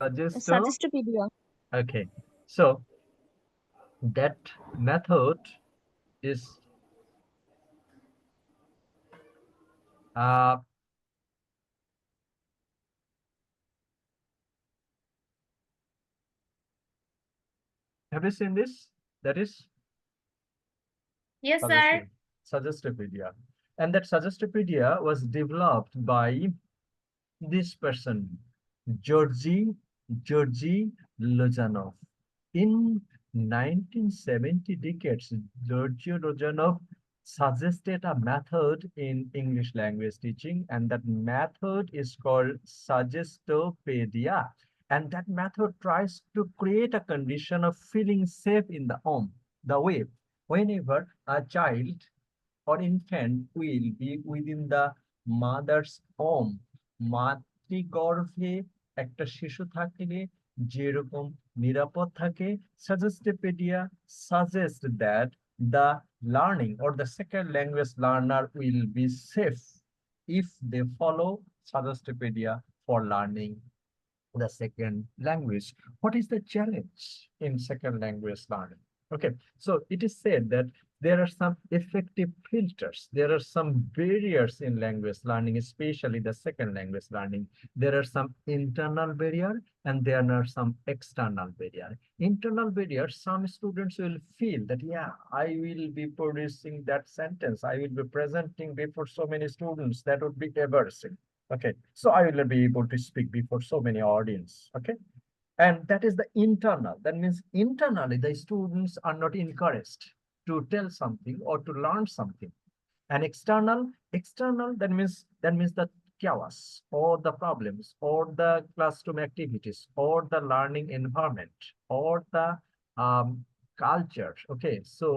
Suggesto. Suggestopedia. Okay. So that method is uh, have you seen this? That is Yes, sir. Suggesto- Suggestopedia. And that Suggestopedia was developed by this person, Georgi Lozanov. In 1970 decades, Georgi Lozanov suggested a method in English language teaching, and that method is called Suggestopedia. And that method tries to create a condition of feeling safe in the home, the way whenever a child or infant will be within the mother's home, মাতৃগর্ভে একটা শিশু থাকলে যেরকম নিরাপদ থাকে, Suggestopedia suggests that the learning or the second language learner will be safe if they follow Suggestopedia for learning the second language. What is the challenge in second language learning? Okay, so it is said that there are some effective filters. There are some barriers in language learning, especially the second language learning. There are some internal barrier and there are some external barrier. Internal barriers, some students will feel that, yeah, I will be producing that sentence. I will be presenting before so many students. That would be embarrassing. Okay, so I will be able to speak before so many audience. Okay, and that is the internal. That means internally the students are not encouraged to tell something or to learn something. And external, that means the chaos or the problems or the classroom activities or the learning environment or the culture. Okay, so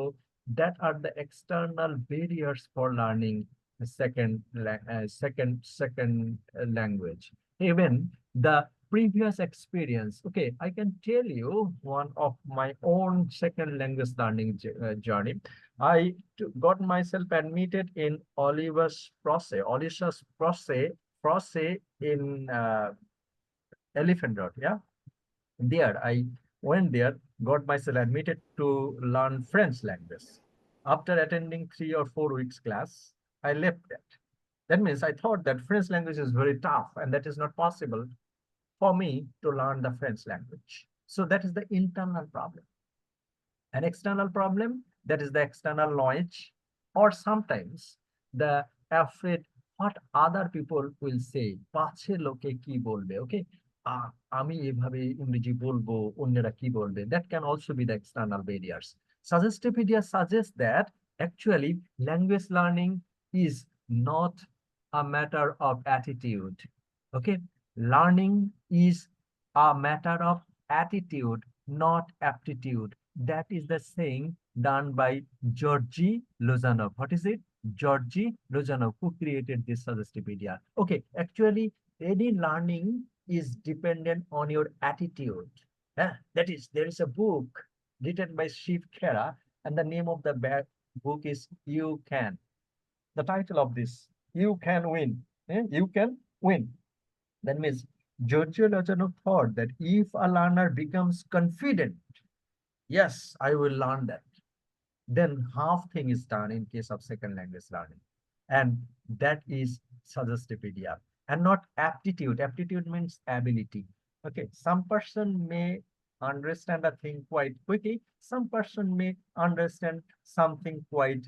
that are the external barriers for learning the second language. Even the previous experience. Okay, I can tell you one of my own second language learning journey. I got myself admitted in Oliver's Proce in Elephant Road. Yeah, there I went there, got myself admitted to learn French language. After attending 3 or 4 weeks class, I left that. That means I thought that French language is very tough and that is not possible for me to learn the French language. So that is the internal problem. An external problem, that is the external knowledge, or sometimes the afraid what other people will say. পাছে লোকে কি বলবে, okay? আমি এভাবে ইংরেজি বলবো, অন্যরা কি বলবে? That can also be the external barriers. Suggestopedia suggests that actually language learning is not a matter of attitude. Okay, learning is a matter of attitude, not aptitude. That is the saying done by Georgi Lozanov. What is it? Georgi Lozanov, who created this Suggestopedia. Okay, actually, any learning is dependent on your attitude. That is, there is a book written by Shiv Khera, and the name of the book is You Can. The title of this, You Can Win. You can win. That means Georgi Lozanov thought that if a learner becomes confident, yes, I will learn that, then half thing is done in case of second language learning. And that is Suggestopedia. And not aptitude. Aptitude means ability. Okay, some person may understand a thing quite quickly. Some person may understand something quite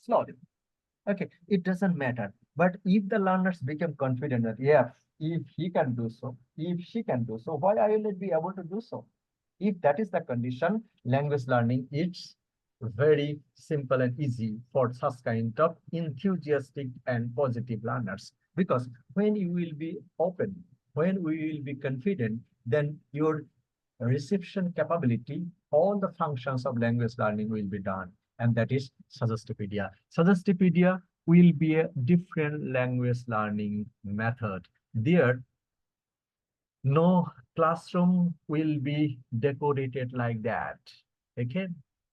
slowly. Okay, it doesn't matter. But if the learners become confident that, yeah, if he can do so, if she can do so, why I will not be able to do so? If that is the condition, language learning is very simple and easy for such kind of enthusiastic and positive learners. Because when you will be open, when we will be confident, then your reception capability, all the functions of language learning will be done. And that is Suggestopedia. Suggestopedia will be a different language learning method. There, no classroom will be decorated like that. Okay,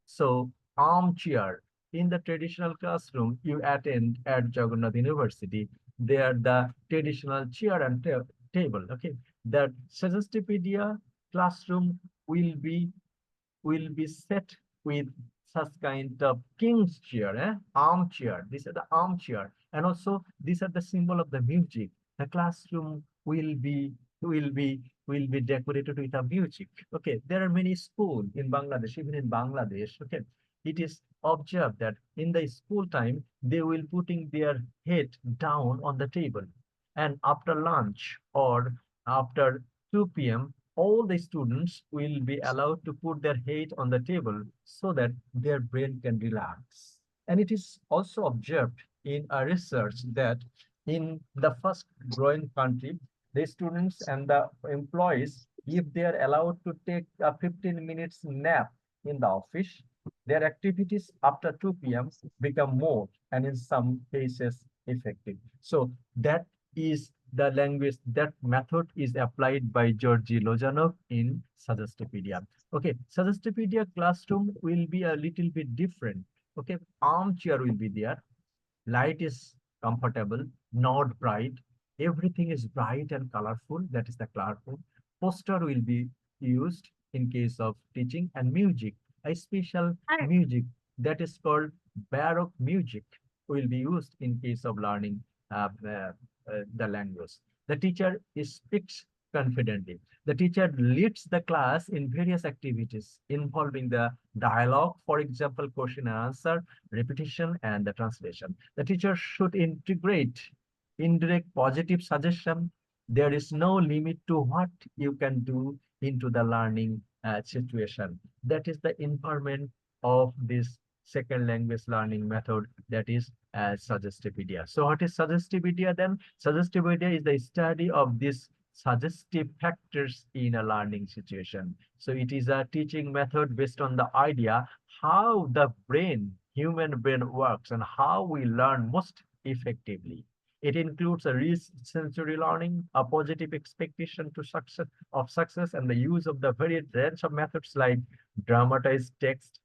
so armchair in the traditional classroom you attend at Jagannath University, there the traditional chair and table. Okay, that Suggestopedia classroom will be set with such kind of king's chair, armchair. These are the armchair, and also these are the symbol of the music. The classroom will be decorated with a music. Okay, there are many schools in Bangladesh, even in Bangladesh. Okay, it is observed that in the school time they will putting their head down on the table, and after lunch or after 2 p.m all the students will be allowed to put their head on the table so that their brain can relax. And it is also observed in a research that in the first growing country, the students and the employees, if they are allowed to take a 15 minutes nap in the office, their activities after 2 p.m. become more and in some cases effective. So that is the language, that method is applied by Georgi Lozanov in Suggestopedia. Okay, Suggestopedia classroom will be a little bit different. Okay, armchair will be there. Light is comfortable, not bright. Everything is bright and colorful. That is the colorful. Poster will be used in case of teaching, and music, a special Sir, music that is called Baroque music will be used in case of learning the language. The teacher speaks confidently. The teacher leads the class in various activities involving the dialogue, for example, question and answer, repetition, and the translation. The teacher should integrate indirect positive suggestion. There is no limit to what you can do into the learning situation. That is the empowerment of this second language learning method, that is Suggestopedia. So what is Suggestopedia then? Suggestopedia is the study of these suggestive factors in a learning situation. So it is a teaching method based on the idea how the brain, human brain works and how we learn most effectively. It includes a rich sensory learning, a positive expectation to success, and the use of the varied range of methods like dramatized text,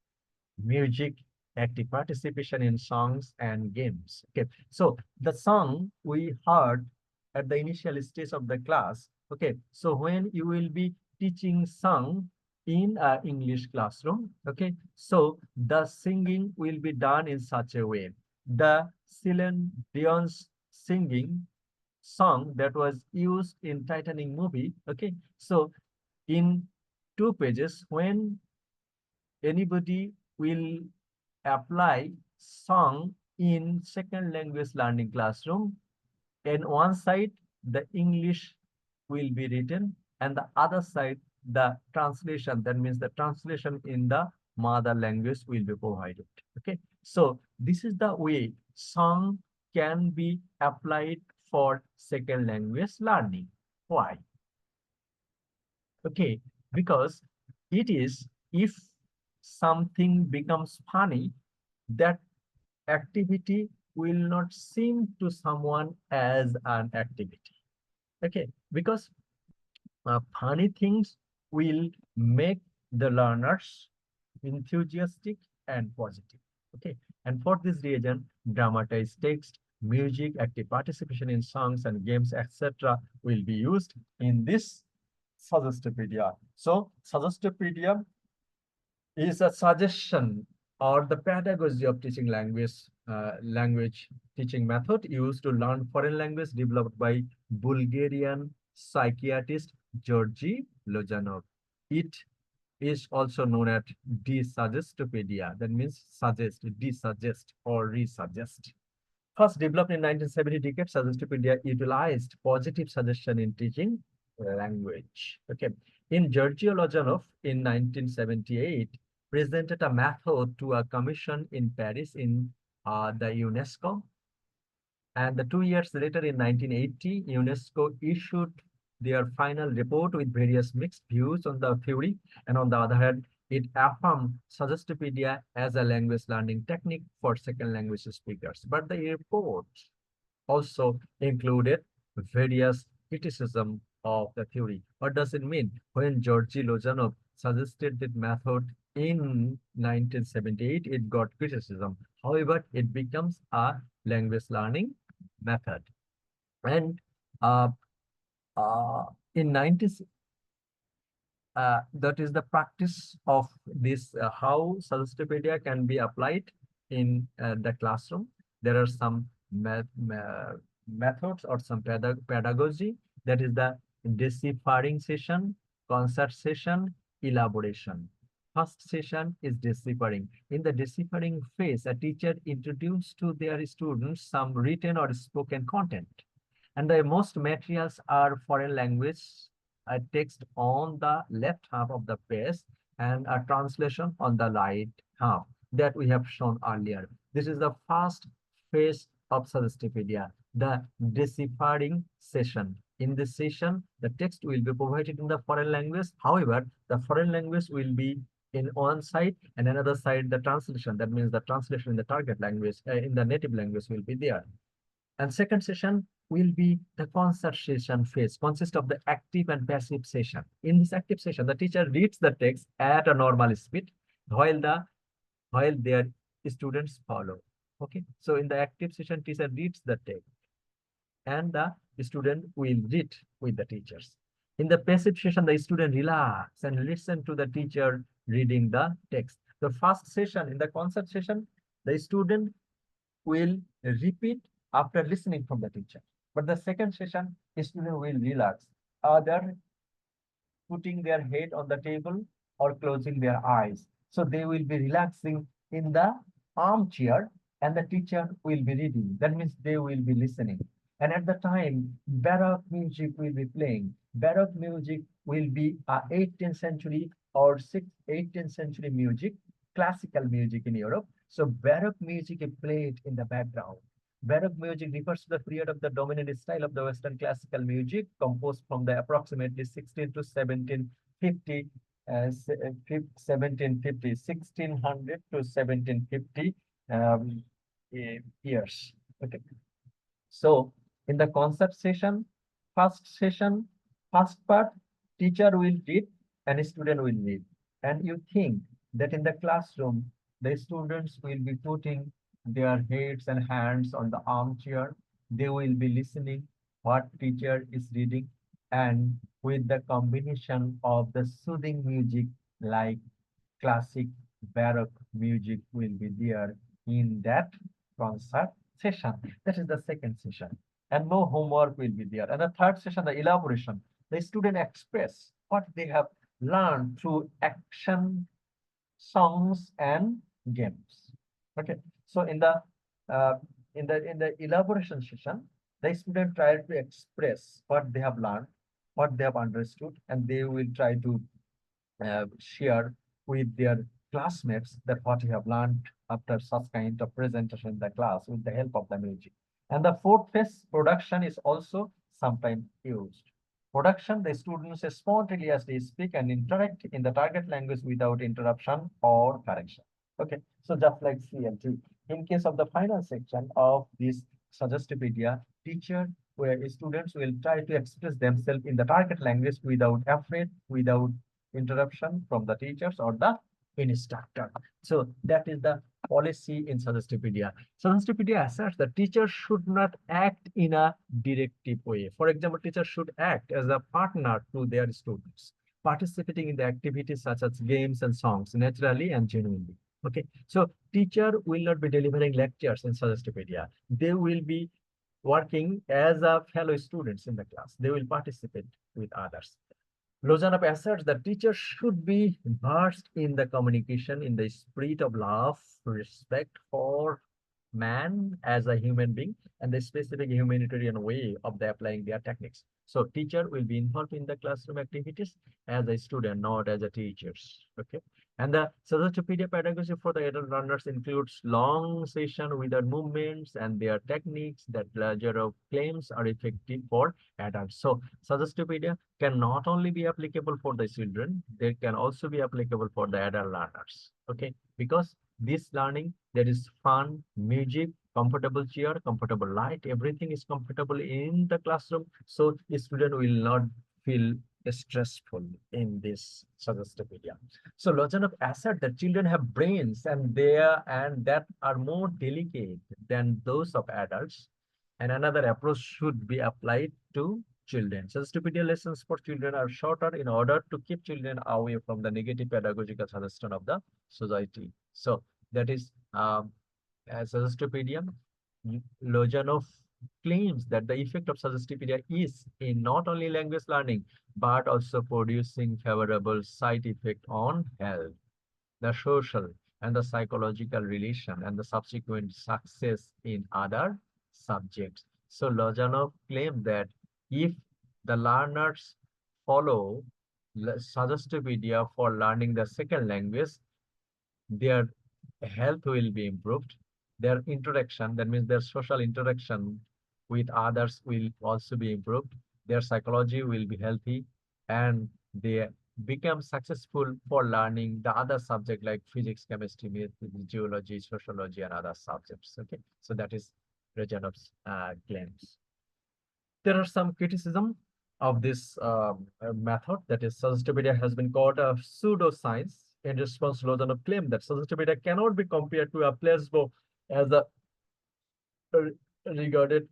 music, active participation in songs and games. Okay, so the song we heard at the initial stage of the class. Okay, so when you will be teaching song in a English classroom, okay, so the singing will be done in such a way. The Celine Dion's singing song that was used in Titanic movie. Okay, so in 2 pages, when anybody will apply song in second language learning classroom, in one side the English will be written and the other side the translation, that means the translation in the mother language will be provided. Okay, so this is the way song can be applied for second language learning. Why? Okay, because it is, if something becomes funny, that activity will not seem to someone as an activity. Okay, because funny things will make the learners enthusiastic and positive. Okay, and for this reason, dramatized text, music, active participation in songs and games, etc., will be used in this Suggestopedia. So, Suggestopedia is a suggestion or the pedagogy of teaching language teaching method used to learn foreign language, developed by Bulgarian psychiatrist Georgi Lozanov. It is also known as Suggestopedia. That means suggest, desuggest, or resuggest. First developed in 1970 decade, Suggestopedia utilized positive suggestion in teaching language. Okay. In Georgi Lozanov in 1978 presented a method to a commission in Paris in the UNESCO. And the 2 years later, in 1980, UNESCO issued their final report with various mixed views on the theory. And on the other hand, it affirmed Suggestopedia as a language learning technique for second language speakers. But the report also included various criticism of the theory. What does it mean? When Georgi Lozanov suggested that method in 1978, it got criticism. However, it becomes a language learning method. And In 90s, that is the practice of this, how Suggestopedia can be applied in the classroom. There are some methods or some pedagogy. That is the deciphering session, concert session, elaboration. First session is deciphering. In the deciphering phase, a teacher introduces to their students some written or spoken content. And the most materials are foreign language, a text on the left half of the page and a translation on the right half that we have shown earlier. This is the first phase of Suggestopedia, the deciphering session. In this session, the text will be provided in the foreign language. However, the foreign language will be in one side and another side the translation. That means the translation in the target language, in the native language will be there. And second session will be the concert session phase, consists of the active and passive session. In this active session, the teacher reads the text at a normal speed while their students follow. Okay, so in the active session, teacher reads the text and the student will read with the teachers. In the passive session, the student relax and listen to the teacher reading the text. The first session, in the concert session, the student will repeat after listening from the teacher. But the second session, student will relax, either putting their head on the table or closing their eyes. So they will be relaxing in the armchair and the teacher will be reading. That means they will be listening. And at the time, Baroque music will be playing. Baroque music will be 18th century or 18th century music, classical music in Europe. So Baroque music is played in the background. Baroque music refers to the period of the dominant style of the Western classical music, composed from the approximately 16 to 1750, 1600 to 1750 years. Okay. So in the concept session, first part, teacher will read and student will read. And you think that in the classroom, the students will be putting their heads and hands on the armchair. They will be listening what teacher is reading, and with the combination of the soothing music like classic Baroque music will be there in that concert session. That is the second session. And no homework will be there. And the third session, the elaboration. The student express what they have learned through action, songs, and games. Okay. So in the elaboration session, the student try to express what they have learned, what they have understood, and they will try to share with their classmates that what you have learned after such kind of presentation in the class with the help of the music. And the fourth phase, production, is also sometimes used. Production, the students spontaneously speak and interact in the target language without interruption or correction. Okay, so just like CLT. In case of the final section of this Suggestopedia, teacher where students will try to express themselves in the target language without afraid, without interruption from the teachers or the instructor. So that is the policy in Suggestopedia. Suggestopedia asserts that teachers should not act in a directive way. For example, teachers should act as a partner to their students, participating in the activities such as games and songs naturally and genuinely. Okay, so teacher will not be delivering lectures in Suggestopedia. They will be working as a fellow students in the class. They will participate with others. Lozanov asserts that teachers should be versed in the communication in the spirit of love, respect for man as a human being, and the specific humanitarian way of the applying their techniques. So teacher will be involved in the classroom activities as a student, not as a teachers. Okay. And the Suggestopedia pedagogy for the adult learners includes long session with their movements and their techniques that larger of claims are effective for adults. So Suggestopedia can not only be applicable for the children, they can also be applicable for the adult learners. Okay, because this learning, there is fun, music, comfortable chair, comfortable light, everything is comfortable in the classroom. So the student will not feel stressful in this Suggestopedia. So Lozanov asserts that children have brains and that are more delicate than those of adults. And another approach should be applied to children. Suggestopedia lessons for children are shorter in order to keep children away from the negative pedagogical suggestion of the society. So that is Suggestopedia. Lozanov claims that the effect of Suggestopedia is in not only language learning, but also producing favorable side effect on health, the social and the psychological relation, and the subsequent success in other subjects. So Lozanov claimed that if the learners follow Suggestopedia for learning the second language, their health will be improved. Their interaction, that means their social interaction with others, will also be improved. Their psychology will be healthy, and they become successful for learning the other subject like physics, chemistry, math, geology, sociology, and other subjects. Okay, so that is Rejanov's claims. There are some criticism of this method, that is Suggestopedia has been called a pseudoscience. In response, Lozanov claimed that Suggestopedia cannot be compared to a placebo, as a regarded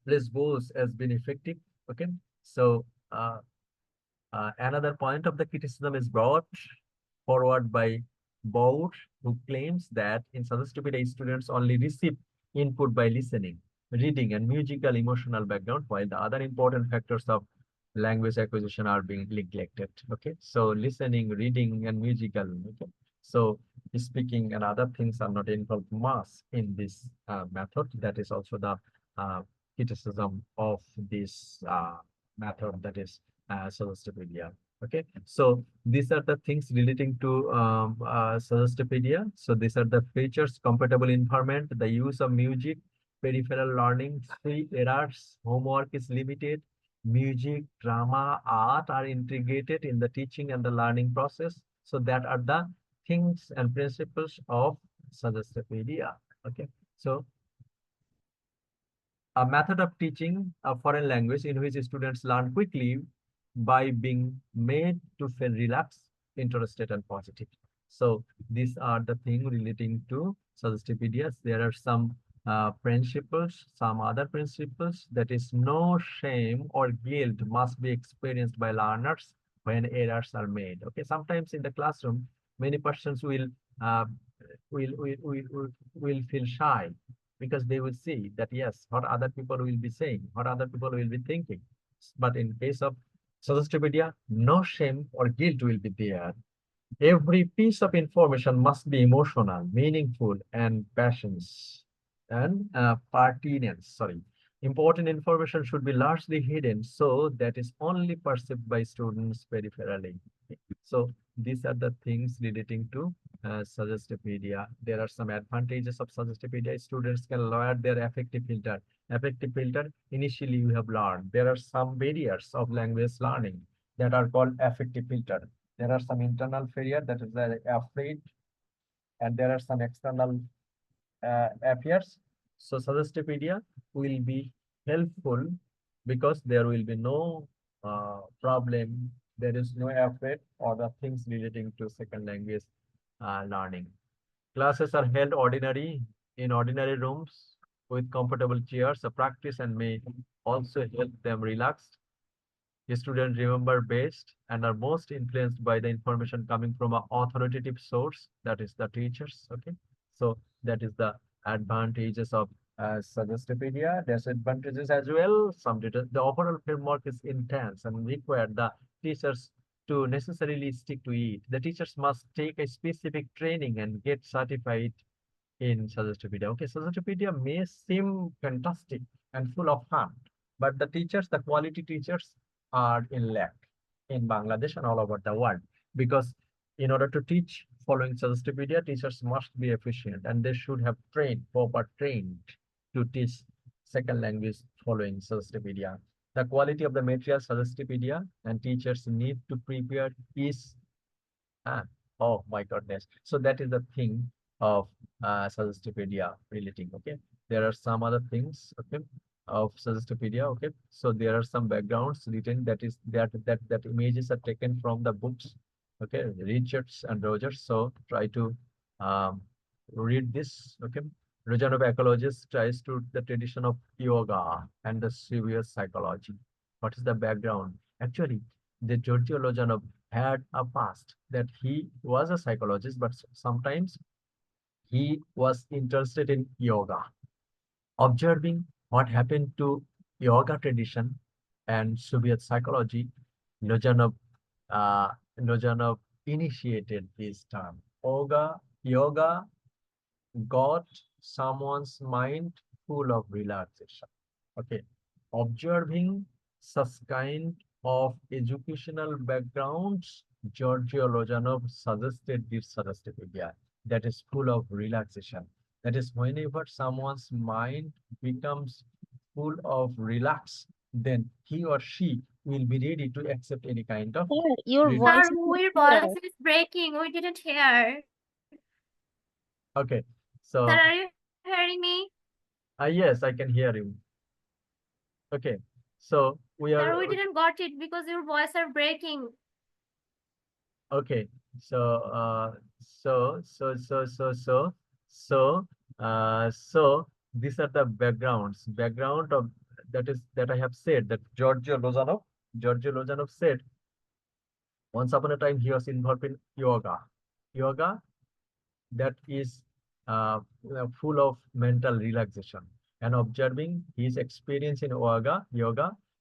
placebos as being effective. Okay, so another point of the criticism is brought forward by Bohr, who claims that in Suggestopedia students only receive input by listening, reading, and musical emotional background, while the other important factors of language acquisition are being neglected. Okay, so listening, reading, and musical. Okay, so speaking and other things are not involved much in this method. That is also the criticism of this method, that is Suggestopedia. Okay, so these are the things relating to Suggestopedia. So these are the features: compatible environment, the use of music, peripheral learning, free errors, homework is limited, music, drama, art are integrated in the teaching and the learning process. So that are the things and principles of Suggestopedia. Okay, so a method of teaching a foreign language in which students learn quickly by being made to feel relaxed, interested, and positive. So these are the things relating to Suggestopedias. There are some principles, some other principles, that is no shame or guilt must be experienced by learners when errors are made. Okay, sometimes in the classroom, many persons uh, will feel shy, because they will see that, yes, what other people will be saying, what other people will be thinking. But in case of Suggestopedia, no shame or guilt will be there. Every piece of information must be emotional, meaningful, and passions and pertinence. Sorry. Important information should be largely hidden so that is only perceived by students peripherally. So these are the things relating to Suggestopedia. There are some advantages of Suggestopedia. Students can lower their affective filter. Affective filter, initially we have learned. There are some barriers of language learning that are called affective filter. There are some internal failure, that is afraid, and there are some external affairs. So Suggestopedia will be helpful because there will be no problem. There is no afraid or the things relating to second language learning. Classes are held in ordinary rooms with comfortable chairs. A practice and may also help them relax. The students remember best and are most influenced by the information coming from an authoritative source, that is the teachers. Okay, so that is the advantages of Suggestopedia. Disadvantages as well. The overall framework is intense and require the teachers to necessarily stick to it. The teachers must take a specific training and get certified in Suggestopedia. Okay, Suggestopedia may seem fantastic and full of fun, but the quality teachers are in lack in Bangladesh and all over the world, because in order to teach following Suggestopedia, teachers must be efficient and they should have trained to teach second language following Suggestopedia. The quality of the material Suggestopedia and teachers need to prepare is oh my goodness. So that is the thing of Suggestopedia relating. Okay, there are some other things. Okay, of Suggestopedia. Okay, so there are some backgrounds written, that is that images are taken from the books. Okay, Richards and Rogers. So try to um, read this. Okay, Lozanov ecologist tries to the tradition of yoga and the severe psychology. What is the background? Actually, the Georgi Lozanov had a past that he was a psychologist, but sometimes he was interested in yoga. Observing what happened to yoga tradition and Soviet psychology, Lozanov, uh, Lozanov initiated this term. Yoga got someone's mind full of relaxation. Okay, observing such kind of educational backgrounds, Georgi Lozanov suggested this Suggestopedia that is full of relaxation. That is, whenever someone's mind becomes full of relax, then he or she will be ready to accept any kind of Sir, your relief. voice Sir, is not your clear. voice is breaking. We didn't hear. Okay, Sir, so are you hearing me? yes, I can hear you. Okay, so we Sir, we are didn't got it because your voice are breaking. okay. So so these are the background of that I have said that Georgi Lozanov said once upon a time he was involved in yoga that is full of mental relaxation. And observing his experience in yoga,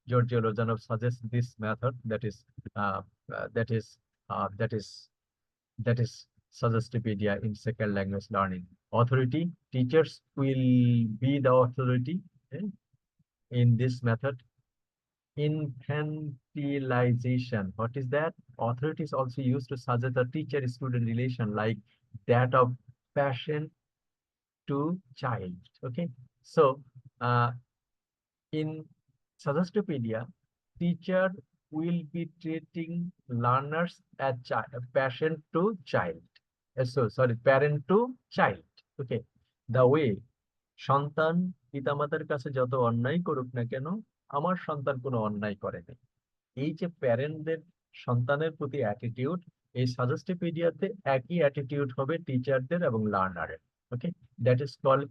Georgi Lozanov suggests this method that is uh, uh, that is that is that is Suggestopedia in second language learning. Authority, teachers will be the authority in this method. Infantilization, what is that? Authority is also used to suggest a teacher-student relation like that of patient to child. Okay, so in Suggestopedia, teacher will be treating learners as patient to child. So sorry, parent to child. Okay, the way সন্তান পিতামাতার কাছে যত অন্যায় করুক না কেন আমার সন্তান কোনো অন্যায় করেনি। এই যে প্যারেন্টদের সন্তানের প্রতি অ্যাটিটিউড, এই সাজেস্টিপিডিয়াতে একই অ্যাটিটিউড হবে টিচারদের এবং লার্নারের। Okay, that is called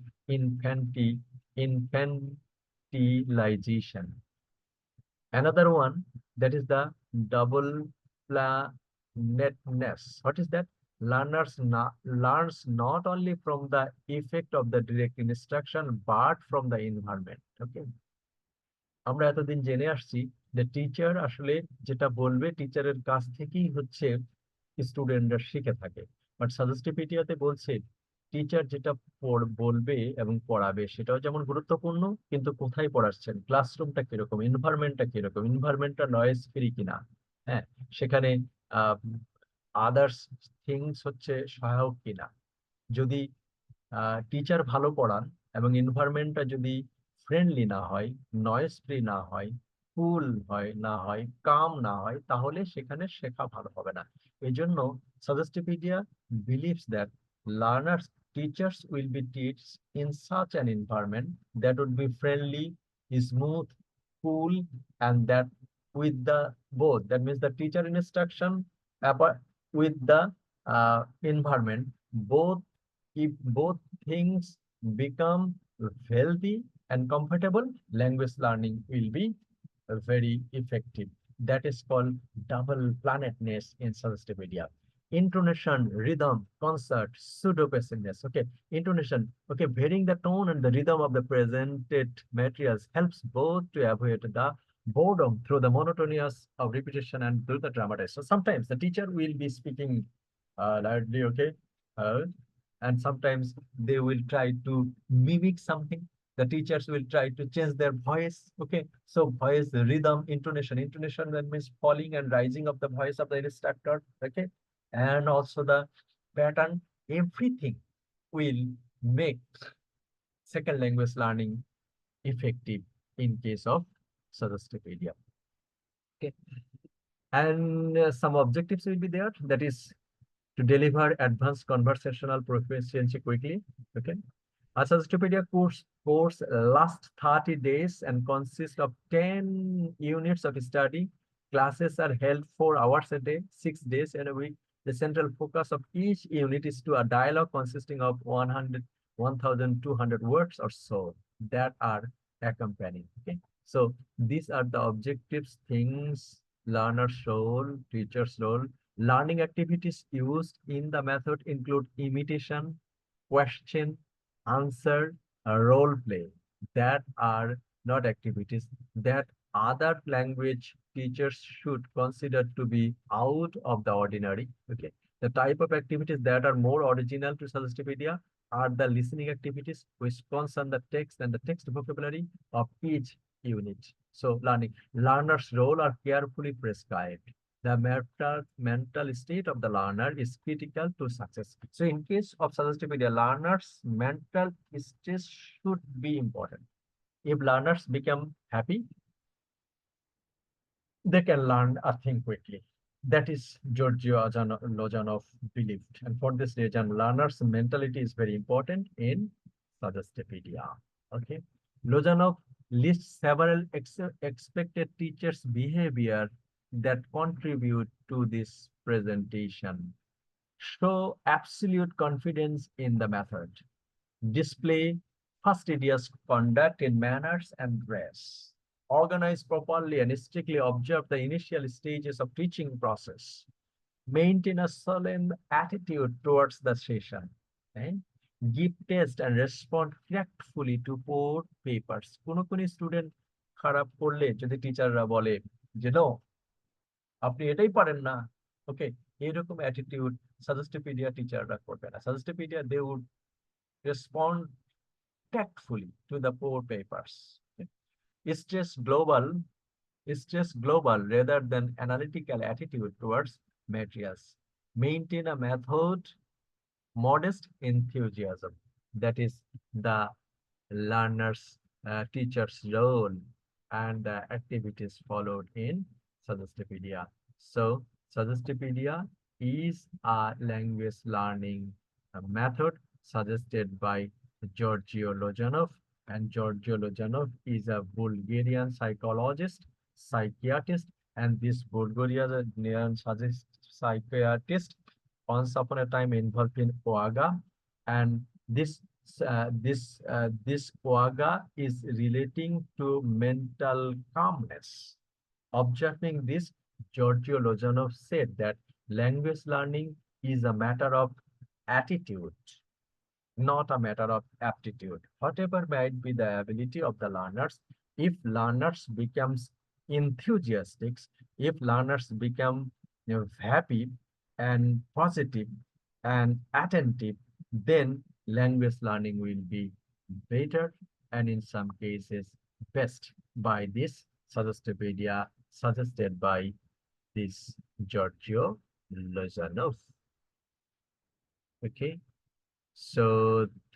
infantilization. Another one, that is the double planetness. What is that? Learns not only from the effect of the direct instruction but from the environment. Okay, আমরা এতদিন জেনে আসছি যে teacher আসলে যেটা বলবে টিচারের কাছ থেকেই হচ্ছে স্টুডেন্টরা শিখে থাকে, বাট সাজেস্টিপিডিয়াতে বলছে টিচার যেটা বলবে এবং পড়াবে সেটাও যেমন গুরুত্বপূর্ণ, কিন্তু কোথায় পড়াচ্ছেন, ক্লাসরুমটা কিরকম, এনভায়রনমেন্টটা নয়েজ ফ্রি কিনা, হ্যাঁ, সেখানে আদার্স থিংস হচ্ছে সহায়ক কিনা। যদি টিচার ভালো পড়ান এবং এনভায়রনমেন্টটা যদি ফ্রেন্ডলি না হয়, নয়েজ ফ্রি না হয়, কুল হয়, কাম না হয়, তাহলে সেখানে শেখা ভালো হবে না। এই জন্য suggestopedia believes that learners teachers will be teach in such an environment that would be friendly, smooth, cool, and that with the both, that means the teacher instruction with the environment, both, if both things become healthy and comfortable, language learning will be very effective. That is called double planetness in Suggestopedia. Intonation, rhythm, concert, pseudo-passiveness. Okay, intonation. Okay, varying the tone and the rhythm of the presented materials helps both to avoid the boredom through the monotonous of repetition and through the dramatization. So sometimes the teacher will be speaking loudly, okay, and sometimes they will try to mimic something. The teachers will try to change their voice. Okay, so voice, rhythm, intonation, that means falling and rising of the voice of the instructor. Okay, and also the pattern, everything will make second language learning effective in case of Suggestopedia. Okay, and some objectives will be there, that is to deliver advanced conversational proficiency quickly. Okay, a Suggestopedia course lasts 30 days and consists of 10 units of study. Classes are held 4 hours a day, 6 days in a week. The central focus of each unit is to a dialogue consisting of 1,200 words or so that are accompanying. Okay, So these are the objectives, things, learner's role, teacher's role. Learning activities used in the method include imitation, question, answer, role play. That are not activities that other language teachers should consider to be out of the ordinary. Okay. The type of activities that are more original to Suggestopedia are the listening activities which concern the text and the text vocabulary of each unit. So learner's role are carefully prescribed. The mental state of the learner is critical to success. So in case of Suggestopedia, learner's mental state should be important. If learners become happy, they can learn a thing quickly. That is Georgi Lozanov believed. And for this reason, learners' mentality is very important in Suggestopedia. Okay. Lozanov lists several expected teachers' behavior that contribute to this presentation. Show absolute confidence in the method. Display fastidious conduct in manners and dress. Organize properly and strictly observe the initial stages of teaching process. Maintain a solemn attitude towards the session. Okay? Give test and respond correctfully to board papers. কোনো student খারাপ করলে যদি টিচাররা বলে যে no আপনি এটাই পারেন না, ওকে, এইরকম অ্যাটিটিউড সাজেস্টোপিডিয়া টিচাররা করবে না। Suggestopedia they would respond tactfully to the poor papers. Stress global rather than analytical attitude towards materials. Maintain a method, modest enthusiasm. That is the learner's teacher's role and the activities followed in Suggestopedia. So Suggestopedia is a language learning method suggested by Georgi Lozanov, and Georgi Lozanov is a Bulgarian psychologist, psychiatrist, and this Bulgarian psychiatrist once upon a time involved in OAGA, and this OAGA is relating to mental calmness. Observing this, Georgi Lozanov said that language learning is a matter of attitude, not a matter of aptitude. Whatever might be the ability of the learners, if learners becomes enthusiastic, if learners become happy and positive and attentive, then language learning will be better and in some cases best by this Suggestopedia suggested by this Giorgio Lozanov. Okay, so